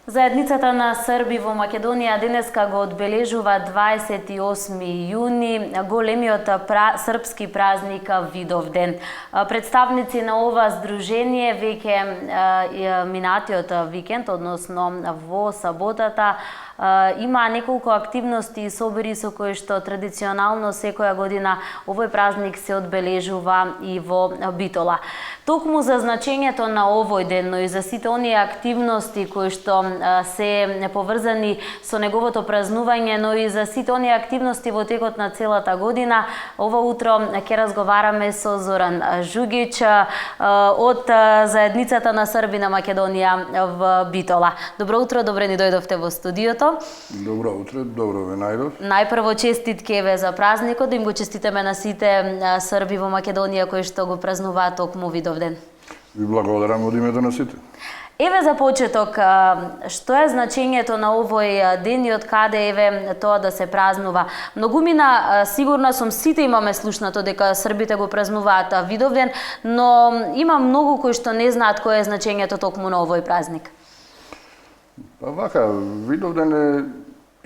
Заедницата на Срби во Македонија денеска го одбележува 28 јуни, големиот српски празник Видовден. Представници на ова здружение веќе минатиот викенд, односно во саботата, има неколку активности и собори со кои што традиционално секоја година овој празник се одбележува и во Битола. Токму за значењето на овој ден, но и за сите оние активности кои што се поврзани со неговото празнување, но и за сите оние активности во текот на целата година, ова утро ќе разговараме со Зоран Жугич од Заедницата на Срби на Македонија во Битола. Добро утро, добре ни дојдовте во студиото. Добро утро, добро ве најдов. Најпрво честитки еве за празникот, да им го честитаме на сите срби во Македонија кои што го празнуваат токму Видовден. Ви благодарам од името на сите. Еве за почеток, што е значењето на овој ден и од каде еве тоа да се празнува? Многумина, сигурна сум, сите имаме слушнато дека србите го празнуваат Видовден, но има многу кои што не знаат кое е значењето токму на овој празник. Па вака, Видовден е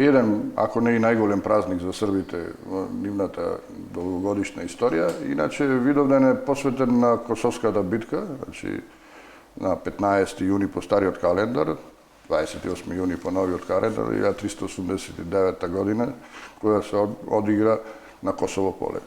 еден, ако не и најголем празник за србите во нивната долгогодишна историја. Иначе Видовден е посветен на Косовската битка, значи на 15 јуни по стариот календар, 28 јуни по новиот календар, 1389 година, која се одигра на Косово поле.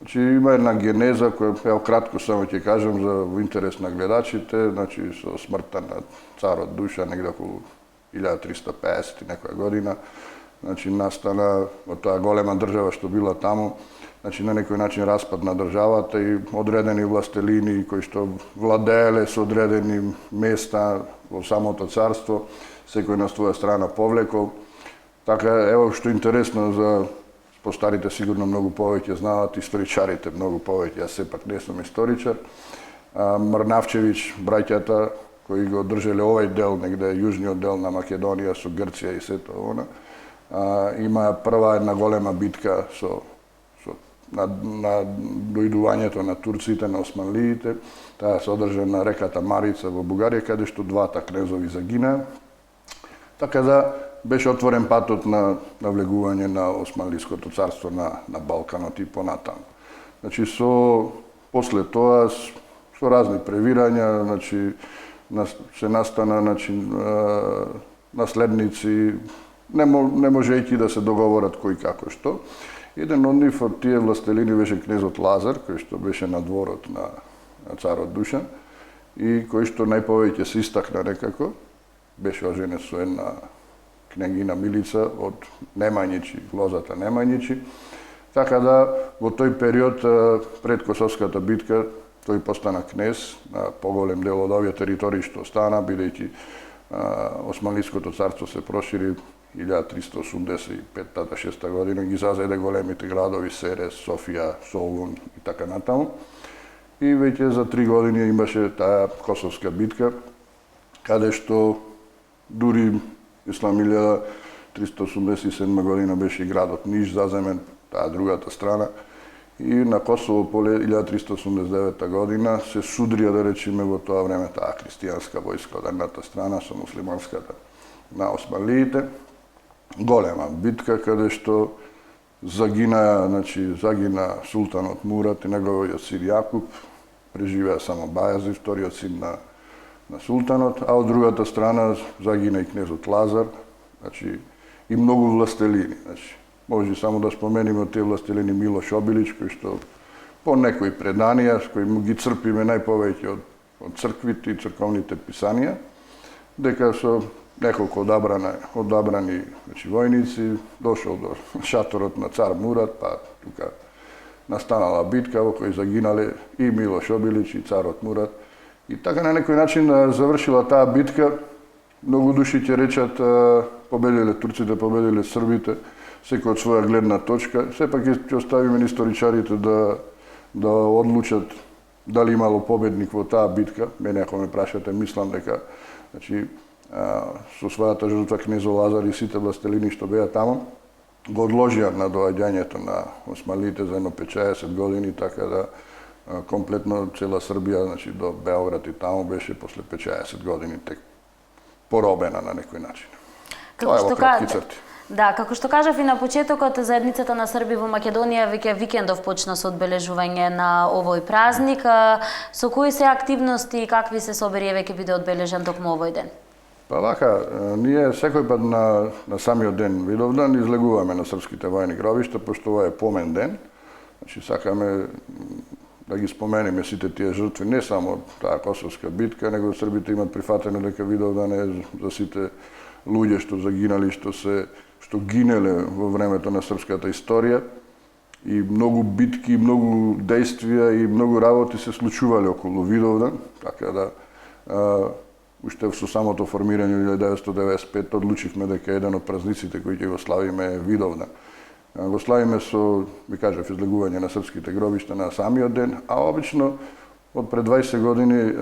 Значи има една генеза која ево кратко само ќе кажам за интерес на гледачите, значи со смртта на царот Душа негде околу 1350 и некоја година, значи настана од таа голема држава што била таму, значи на некој начин распад на државата и одредени властелини кои што владееле со одредени места во самото царство, секој на своја страна повлекол. Така ево што интересно за постарите сигурно многу повеќе знаат, историчарите многу повеќе, јас сепак не сум историчар. Мрнавчевич, браќата кои го држеле овој дел, негде јужниот дел на Македонија со Грција и сето она, има прва една голема битка на дојдувањето на турците, на османлиите. Таа се одржа на реката Марица во Бугарија, каде што двата кнезови загинаа. Така да беше отворен патот на навлегување на Османлиското царство на Балканот и понатаму. Значи после тоа со разни превирања, значи се настана наследници, не можејќи да се договорат кој како што. Еден од нив од тие властелини беше кнезот Лазар, кој што беше на дворот на царот Душан и кој што најповеќе се истакна некако, беше оженет со една княгина Милица од Немањичи, лозата Немањичи. Така да во тој период пред Косовската битка тој постана кнез на поголем дел од овие територии што остана, бидејќи Османлиското царство се прошири 1385-6 година, ги зазеде големите градови Серес, Софија, Солун и така натаму. И веќе за 3 години имаше таа Косовска битка, каде што дури Ислам 1387 година беше и градот Ниш заземен, таа другата страна. И на Косово поле 1389 година се судрија, да речеме, во тоа време таа христијанска војска од едната страна со муслиманската на османлиите. Голема битка каде што загина султанот Мурат и неговиот син Јакуп, преживеа само Бајазид, вториот син на султанот, а од другата страна загина и кнезот Лазар, значи и многу властелини. Значи може само да спомениме од тие властелини Милош Обилич, кој што по некои преданија, кои му ги црпиме најповеќе од црквите и црковните писанија, дека со неколку одабрани војници дошол до шаторот на цар Мурат, па тука настанала битка во кој загинале и Милош Обилич и царот Мурат. И така на некој начин завршила таа битка. Многу души ќе речат победиле турците, победиле србите, секој од своја гледна точка. Сепак ќе оставиме историчарите да одлучат дали имало победник во таа битка. Мене ако ме прашате, мислам дека со својата жртва кнезо Лазар и сите властелини што беа таму, го одложија на доаѓањето на османлиите за едно 50 години, така да комплетно цела Србија, значи до Београд и таму беше после 50 години тек поробена на некој начин. Како Тоа е што во кратки ка- црти. Да, како што кажав и на почетокот, заедницата на Срби во Македонија веќе викендов почна со одбележување на овој празник. Со кои се активности и какви се собери ќе биде одбележан токму овој ден? Па вака, ние секој пат на самиот ден Видовдан излегуваме на српските војни гробишта, пошто ова е помен ден. Значи, сакаме да ги спомениме сите тие жртви, не само таа Косовска битка, него србите имат прифатено дека Видовдан е за сите луѓе што загинали, што гинеле во времето на српската историја, и многу битки, многу дејствија и многу работи се случувале околу Видовдан, така да уште со самото формирање 1995 одлучивме дека еден од празниците кои ќе го славиме е Видовдан. Го славиме со, ви кажав, излегување на српските гробишта на самиот ден, а обично од пред 20 години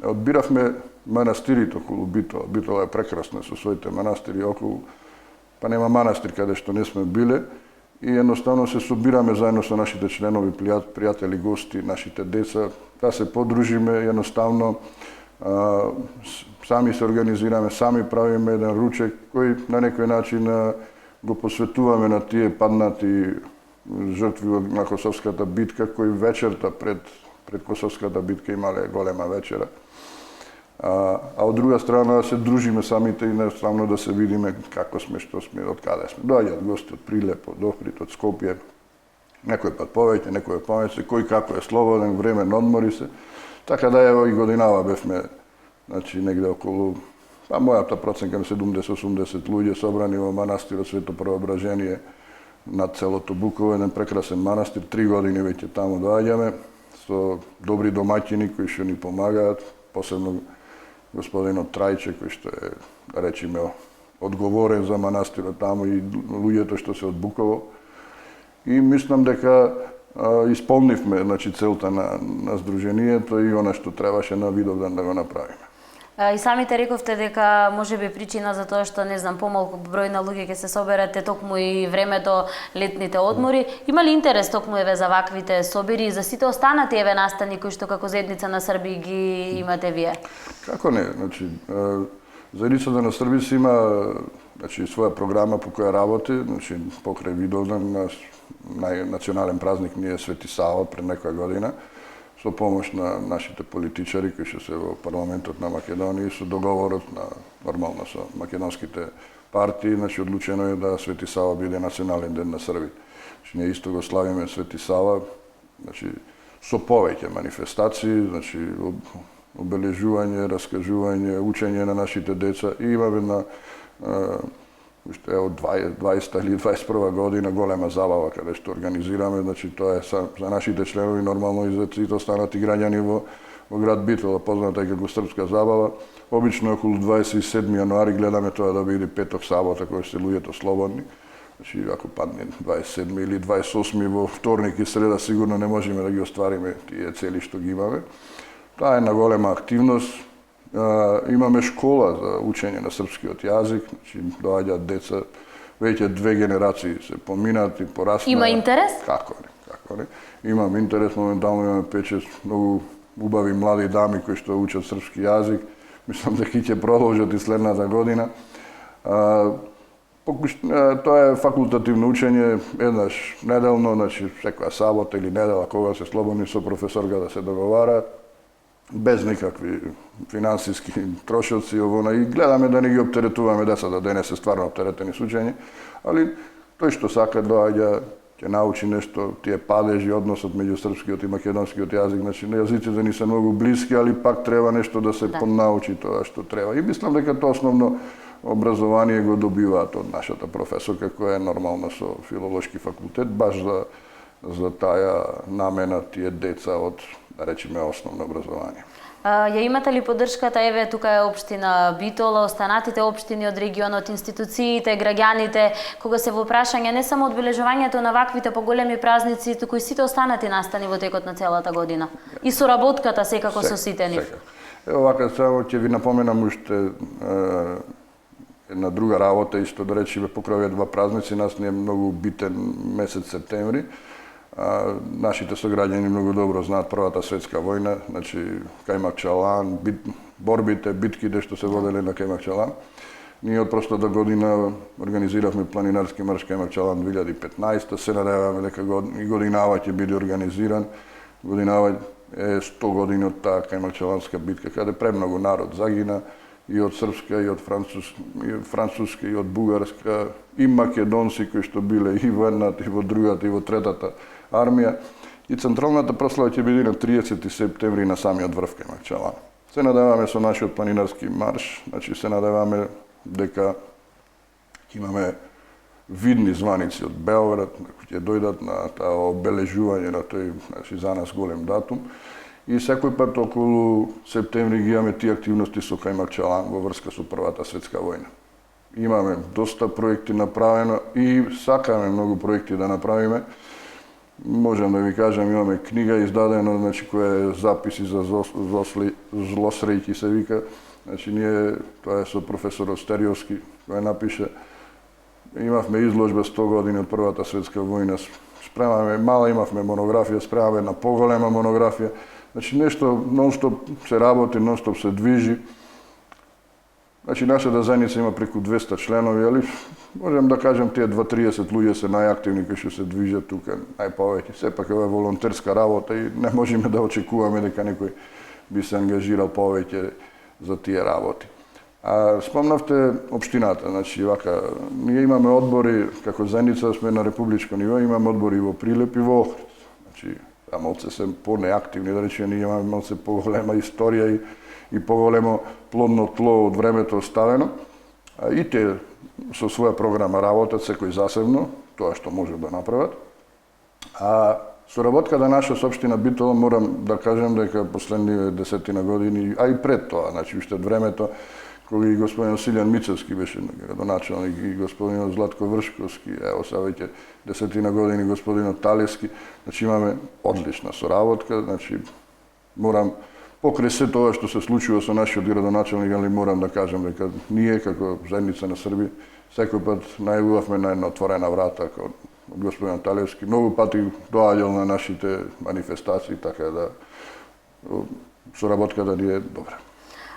одбиравме манастирите околу Битола. Битола е прекрасна со своите манастири околу, па нема манастир каде што не сме биле, и едноставно се собираме заедно со нашите членови, пријатели, гости, нашите деца, да се подружиме, едноставно сами се организираме, сами правиме еден ручек кој на некој начин го посветуваме на тие паднати жртви на Косовската битка, кои вечерта пред Косовската битка имале голема вечера. А од друга страна се дружиме самите и едноставно да се видиме како сме, што сме, од каде сме. Доаѓаат гости од Прилеп, од Охрид, од Скопје, некој пат повеќе, некој помалку, кој како е слободен, време на одмори се. Така да ево и годинава бевме, значи негде околу, па мојата проценка на 70-80 луѓе собрани во манастирот Свето Преображение над целото Буково, еден прекрасен манастир, 3 години веќе таму доаѓаме, со добри домаќини кои што ни помагаат, посебно господинот Трајче, кој што е, да речеме, одговорен за манастирот таму, и луѓето што се од Буково. И мислам дека исполнивме, значи, целта на здруженијето и она што требаше на Видовдан да го направиме. И самите рековте дека можеби причина за тоа што, не знам, помалку број на луѓе ќе се соберете токму и времето летните одмори. Има ли интерес токму еве за ваквите собери и за сите останати еве настани кои што како заедница на Срби ги имате вие? Како не, значи заедницата на Срби си има, значи, своја програма по која работи, значи покрај Видовдан на најнационален празник ни е Свети Сава пред некоја година, со помош на нашите политичари кои што се во парламентот на Македонија, со договорот нормално со македонските партии, значи одлучено е да Свети Сава биде национален ден на Србите. Значи ние исто го славиме Свети Сава, значи со повеќе манифестации, значи обележување, раскажување, учење на нашите деца, и имаме на уште од 20 или 21 година голема забава каде што организираме, значи тоа е за нашите членови нормално и за сите останати граѓани во град Битола, позната е како српска забава. Обично околу 27 јануари гледаме тоа да биде петок, сабота, кој се луѓето слободни. Значи ако падне 27 или 28 во вторник и среда, сигурно не можеме да ги оствариме тие цели што ги имаме. Таа е една голема активност. Имаме школа за учење на српскиот јазик, значи доаѓаат деца, веќе 2 генерации се поминати, пораснаа. Има интерес? Како не. Имам интерес, моментално имаме 5-6 многу убави млади дами кои што учат српски јазик. Мислам дека ќе продолжат и следната година. Тоа е факултативно учење, еднаш неделно, значи секоја сабота или недела кога се слободни со професорка да се договараат, без никакви финансиски трошоци, и гледаме да не ги оптеретуваме децата, да не се стварно оптеретени со учење, али тој што сака доаѓа, ќе научи нешто, тие падежи, односот меѓу српскиот и македонскиот јазик, значи јазиците ни се многу блиски, али пак треба нешто да се понаучи тоа што треба. И мислам дека тоа основно образование го добиваат од нашата професорка, која е нормално со филолошки факултет, баш за таа намена тие деца од, да речеме, основно образование. Ја имате ли поддршката, еве тука е општина Битола, останатите општини од регионот, институциите, граѓаните, кога се во прашање не само одбележувањето на ваквите поголеми празници, туку и сите останати настани во текот на целата година? И соработката секако со сите нив? Ево вака, само ќе ви напоменам уште една друга работа, исто да речеме покрај овие 2 празници, нас не е многу битен месец септември. Нашите сограѓани многу добро знаат Првата светска војна, значи Кајмак Чалан, борбите, битките што се воделе на кај Макчалан. Ние од прошлата година организиравме планинарски марш кај Макчалан 2015, се надеваме дека и годинава ќе биде организиран. Годинава е 100 години од таа кај Макчаланска битка, каде премногу народ загина, и од српска, и од француска, и од бугарска, и македонци кои што биле и во едната, и во другата, и во третата армија. И централната прослава ќе биде на 30 септември на самиот врв кај Макчалан. Се надеваме со нашиот планинарски марш, значи се надеваме дека ќе имаме видни званици од Белград, кои ќе дојдат на таа обележување на тој, значи, за нас голем датум. И секој пат околу септември ги имаме тие активности со кај Макчалан во врска со Првата светска војна. Имаме доста проекти направено и сакаме многу проекти да направиме. Можам да ви кажам, имаме книга издадена, значи, која е записи за злосрејки се вика. Значи, ние, тоа е со професор Остериовски, кој напише. Имавме изложба 100 години од Првата светска војна. Спремаме, мала имавме монографија, спремаме на поголема монографија. Значи, нешто нон-стоп се работи, нон-стоп се движи. Значи, нашата заедница има преку 200 членови, али можем да кажем тие 20-30 луѓе се најактивни кои што се движат тука, најповеќе. Сепак е волонтерска работа и не можеме да очекуваме дека некој би се ангажирал повеќе за тие работи. А спомнавте општината, значи вака, ние имаме одбори, како заедница сме на републичко ниво, имаме одбори во Прилеп и во Охрид. Значи, малце се по-неактивни, да речеме, ние имаме малце поголема историја и поголемо плодно тло од времето оставено. И те со своја програма работат, секој засебно, тоа што можат да направат. А соработката наша со општина Битола, морам да кажем дека последни 10 години, а и пред тоа, значи уште од времето кога и господин Силјан Мицевски беше градоначалник и господин Златко Вршковски, ево сега веќе 10 години господин Талевски, значи имаме одлична соработка, значи морам покрај се тоа што се случува со нашиот градоначалник, али морам да кажам дека ние како заедница на Срби секој пат најавувавме на една отворена врата од господин Талевски. Многу пати доаѓал на нашите манифестации, така да соработката ни е добра.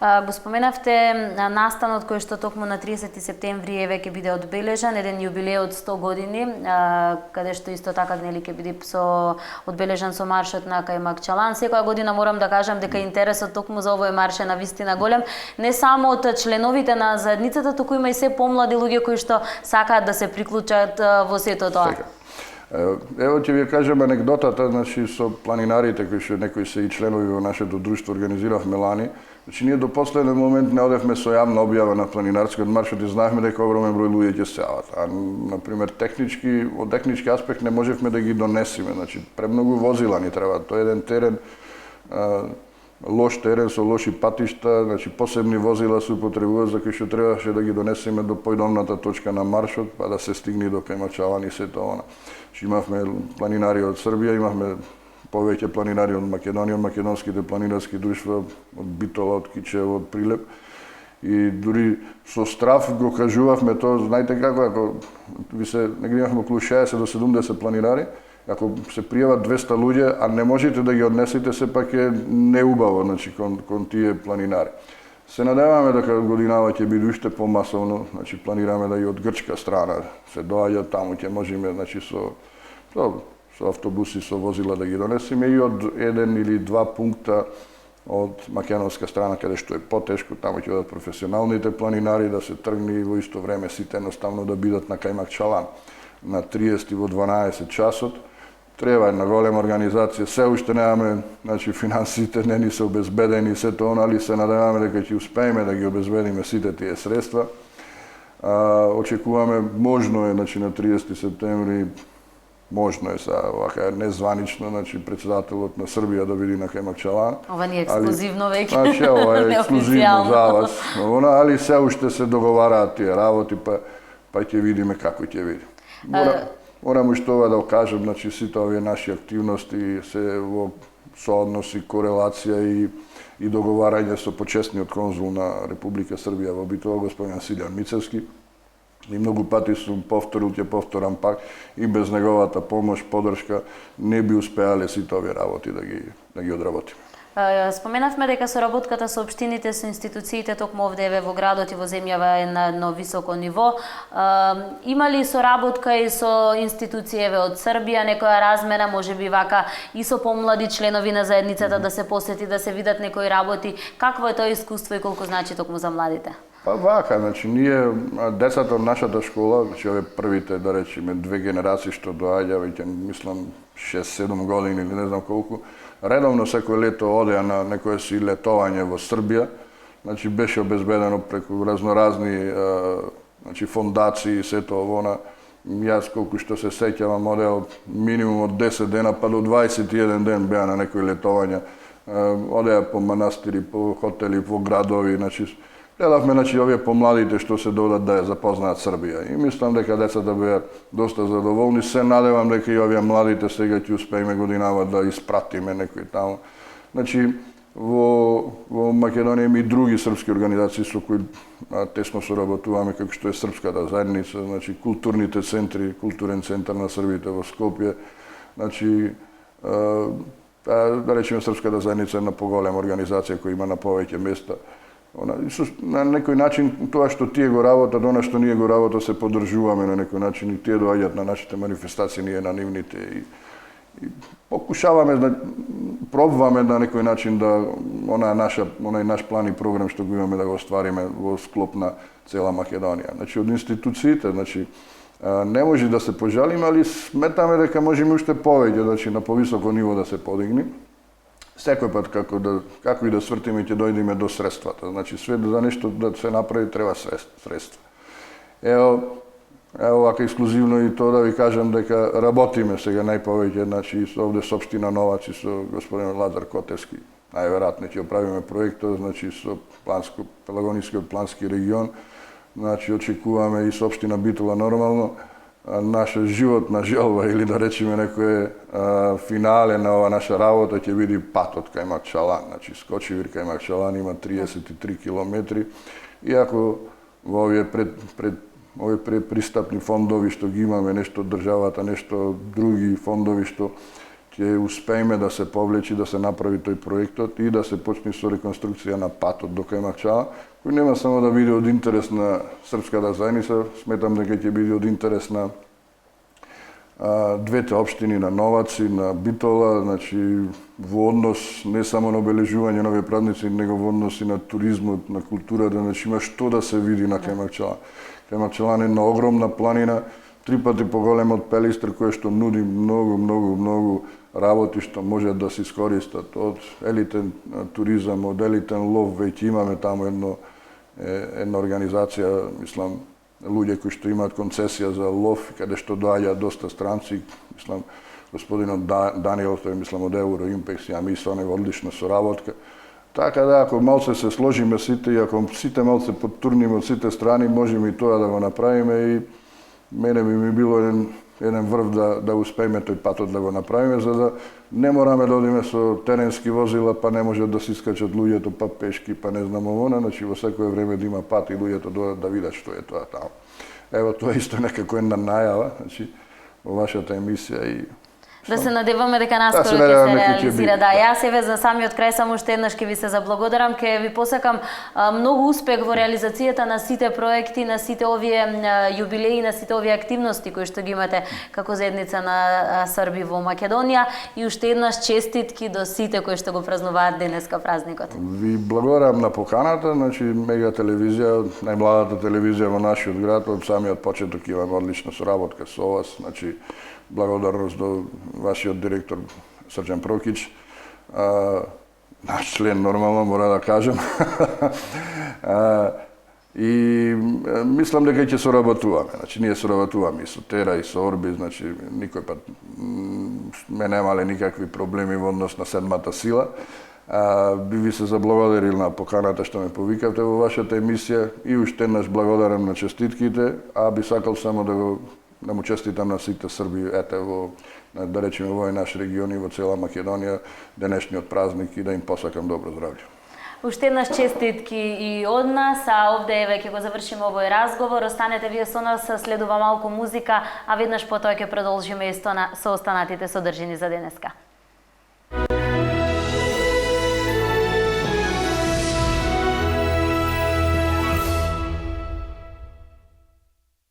Го споменавте настанот кој што токму на 30 септември веќе биде одбележан, еден јубилеј од 100 години, каде што исто така нели ќе биде одбележан со маршот на кај Макчалан. Секоја година морам да кажам дека интересот токму за овој марш е навистина голем, не само од членовите на заедницата, туку има и се помлади луѓе кои што сакаат да се приклучат во сето тоа. Ево ќе ви кажам анекдотата, значи со планинарите кои што некои се и членови во нашето друштво организиравме лани. Значи ние до последен момент не одевме со јавна објава на планинарскиот марш, и знаевме дека огромен број луѓе ќе се јават. А на пример од технички аспект не можевме да ги донесеме, значи премногу возила ни треба. Тоа е еден терен, лош терен со лоши патишта, значи посебни возила се употребуваат за кои што требаше да ги донесеме до појдовната точка на маршот, па да се стигне до кај Макчалан и сето она. Значи имавме планинари од Србија, имавме повеќе планинари од Македонија, од македонските планинарски друштва, од Битола, од Кичево, од Прилеп. И дури со страв го кажувавме тоа, знаете како, ако ви се негде имавме околу 60 до 70 планинари, ако се пријават 200 луѓе, а не можете да ги однесете, сепак е неубаво, значи кон тие планинари. Се надеваме дека годинава ќе биде уште помасовно, значи планираме да и од грчка страна се доаѓа таму, ќе можеме, значи со автобуси, со возила да ги донесеме и од еден или два пункта од македонска страна, каде што е потешко, таму ќе одат професионалните планинари да се тргне и во исто време сите едноставно да бидат на кај Макчалан на 30 во 12 часот. Треба една голема организација, се уште немаме, значи финансите не ни се обезбедени, се тоа, али се надеваме дека ќе успееме да ги обезбедиме сите тие средства. Очекуваме, можно е, значи на 30 септември, можно е са, вака незванично, значи председателот на Србија да биде на кај Макчалан. Ова не е ексклузивно веќе. Значи, ова е ексклузивно за вас, али се уште се договараат тие работи, па ќе видиме како ќе биде. Морам уште ова да кажам, значи сите овие наши активности се во соодноси, корелација и договарање со почесниот конзул на Република Србија во Битола, господин Силјан Мицевски. И многу пати сум повторил, ќе повторам пак, и без неговата помош, подршка, не би успеале сите овие работи да ги одработиме. Споменавме дека соработката со општините, со институциите токму овде еве во градот и во земјава е на едно високо ниво. Има ли соработка и со институции еве од Србија, некоја размена, можеби вака и со помлади членови на заедницата да се посети, да се видат некои работи? Какво е тоа искуство и колку значи токму за младите? Па вака, значи ние децата од нашата школа, значи овие првите, да речеме, две генерации што доаѓа, веќе мислам 6-7 години или не знам колку, редовно секој лето одеа на некое си летовање во Србија. Значи беше обезбедено преку разноразни значи фондации и сето овона. Јас колку што се сеќавам одеа минимум од 10 дена па до 21 ден беа на некои летовања. Одеа по манастири, по хотели, по градови, значи гледавме, значи, овие помладите што се додат да ја запознаат Србија. И мислам дека децата беа доста задоволни. Се надевам дека и овие младите сега ќе успееме годинава да испратиме некои таму. Значи, во Македонија има и други српски организации со кои тесно соработуваме, како што е Српската заедница, значи културните центри, културен центар на Србите во Скопје. Значи, да речеме Српската заедница е на поголема организација која има на повеќе места. На некој начин тоа што тие го работат, она што ние го работат, се поддржуваме на некој начин и тие доаѓаат на нашите манифестации, ние на нивните и покушаваме да пробваме на некој начин да онај наш план и програм што го имаме да го оствариме во склоп на цела Македонија. Значи од институциите, значи не може да се пожалиме, али сметаме дека можеме уште повеќе, значи на повисоко ниво да се подигне. Секој пат како и да свртиме ќе дојдеме до средствата. Значи све за нешто да се направи треба средства. Ево вака ексклузивно и тоа да ви кажам дека работиме сега најповеќе, значи овде со општина Новац и со господин Лазар Котевски. Најверојатно ќе оправиме проектот, значи со Пелагонискиот плански регион. Значи очекуваме и со општина Битола нормално. Наша животна желба или да речеме некој финале на ова наша работа ќе биде патот кај Макчалан. Значи Скочивир кај Макчалан има 33 километри. Иако во овие предпристапни фондови што ги имаме, нешто од државата, нешто други фондови што ќе успееме да се повлечи, да се направи тој проектот и да се почне со реконструкција на патот до кај Макчалан, кој нема само да биде од интерес на Српската заедница, сметам дека ќе биде од интерес на двете општини, на Новац и на Битола, значи во однос не само на обележување на овие празници, него во однос и на туризмот, на културата, значи има што да се види на кај Макчалан. Кај Макчалан е една огромна планина, 3 пати поголема од Пелистр, која што нуди многу работи што можат да се искористат од елитен туризам, од елитен лов. Веќе имаме таму една организација, мислам, луѓе кои што имаат концесија за лов, каде што доаѓаат доста странци, мислам, господинот Даниел, тој мислам од Евроимпекс, и со него одлична соработка. Така да, ако малце се сложиме сите и ако сите малце подтурниме од сите страни, можеме и тоа да го направиме и мене би ми било еден врв да успееме тој патот да го направиме, за да не мораме да одиме со теренски возила, па не можат да се искачат луѓето, па пешки, па не знам овона, значи во секое време да има пат и луѓето да видат што е тоа таму. Ево, тоа исто некако една најава, значи, во вашата емисија и Да се надеваме дека наскоро ќе се реализира. Да, јас еве за самиот крај само уште еднаш ќе ви се заблагодарам, ќе ви посакам многу успех во реализацијата на сите проекти, на сите овие јубилеи, на сите овие активности кои што ги имате како заедница на Срби во Македонија и уште еднаш честитки до сите кои што го празнуваат денеска празникот. Ви благодарам на поканата, значи Мега телевизија, најмладата телевизија во нашиот град, од самиот почеток имаме одлична соработка со вас, значи благодарност до вашиот директор Срđan Прокич, наш член нормално мора да кажем. И мислам дека ќе соработуваме. Значи ние соработуваме и со Тера и со Орби, значи никој пат ме немале никакви проблеми во однос на седмата сила. Би ви се заблагодарил на поканата што ме повикавте во вашата емисија и уште еднаш благодарам на честитките, а би сакал само да му честитам на сите Срби, во, да речеме, во овој наш регион и во цела Македонија, денешниот празник и да им посакам добро здравје. Уште еднаш честитки и од нас, а овде еве ќе го завршиме овој разговор. Останете вие со нас, следува малку музика, а веднаш потоа ќе продолжиме и со останатите содржини за денеска.